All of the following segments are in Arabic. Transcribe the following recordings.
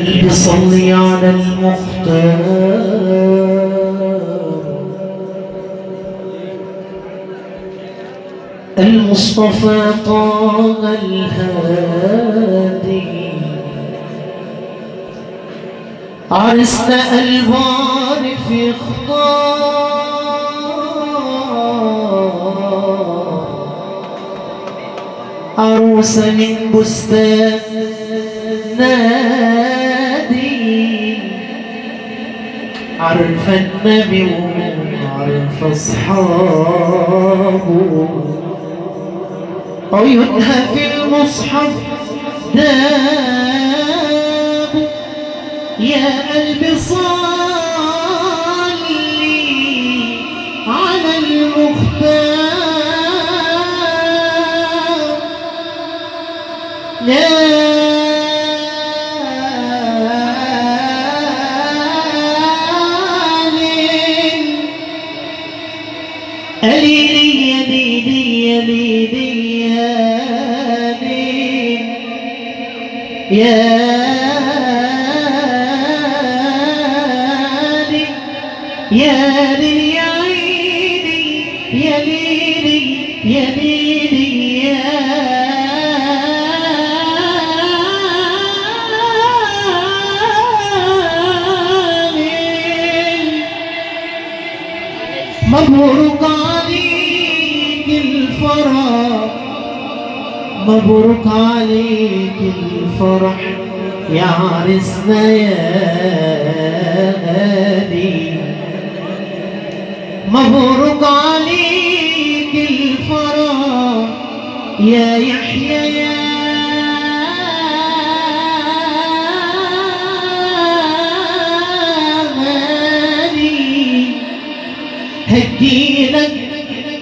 صلي على المختار المصطفى طه الهادي عرسنا البار في خضار عروسة من بستان نادي عرف النبي وعرف أصحابه عيونها في المصحف داب يا قلبي صلي على المختار لا يا ليلي يا عيني يا ليلي يا ليلي يا ليلي مبروك عليك الفرح مبروك عليك الفرح يا عرسنا يا غالي مبروك عليك الفرح يا يحيى يا غالي هديلك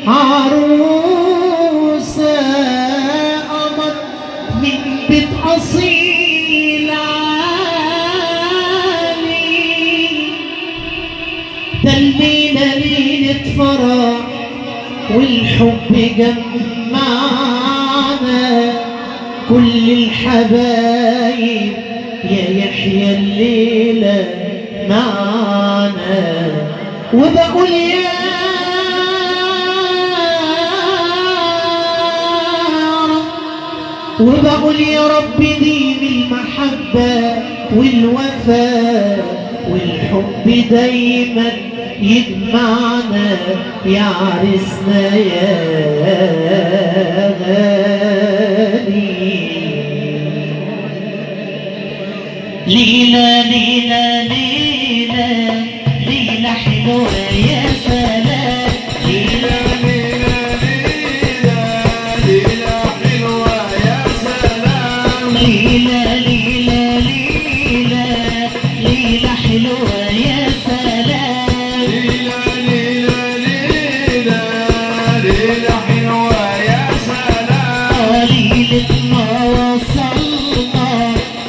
عروسة قمر من بيت أصيل عالي ده الليلة ليلة فرح والحب جمعنا كل الحبايب يا يحيى الليلة معنا وبقول يا وبقول يا رب ديم المحبة والوفاء والحب دايما يجمعنا يا عرسنا يا غالي ليلة ليلة ليلة ليلة حلوة يا سلام ليلة ليلة ليلة ليلة حلوة يا سلام ليلة ليلة ليلة ليلة حلوة يا سلام ليلة ليلة ليلة ليلة حلوة يا سلام ليلة ما وصلنا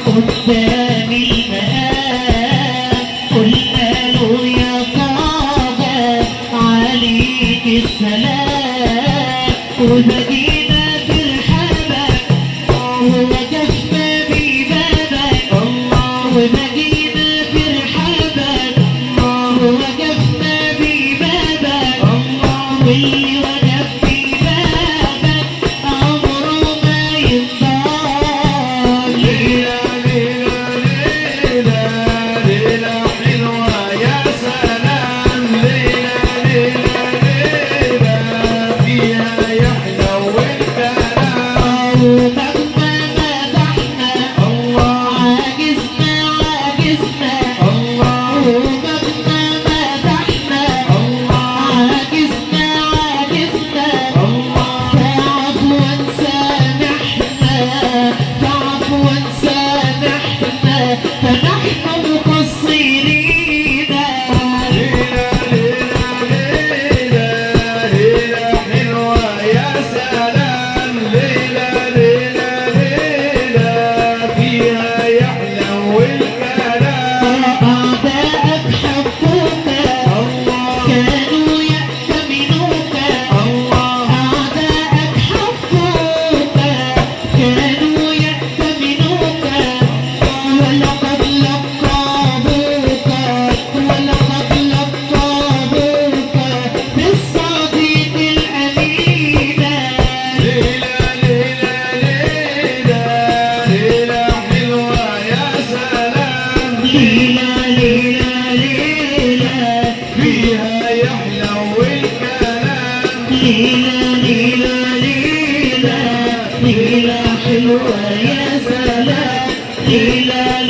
قدام المقام قلنا له يا طه عليك السلام وبقينا برحابك ووقفنا ببابك وبقينا برحابك ووقفنا ببابك واللي وقف ببابك عمره ما ينضام ليلة ليلة ليلة ليلة حلوة يا سلام ليلة ليلة ليلة فيها يحلو الكلام ومهما مدحنا عاجزنا عاجزنا ومهما مدحنا عاجزنا عاجزنا فعفوا سامحنا فعفوا سامحنا فنحن مقصرين ليلة ليلة ليلة ليلة حلوة يا سلام ليلة ليلة ليلة فيها يحلو الكلام أعداءك حبوك كانوا يأتمنوك أعداءك حبوك كانوا يأتمنوك ولقد ويا سلام هلال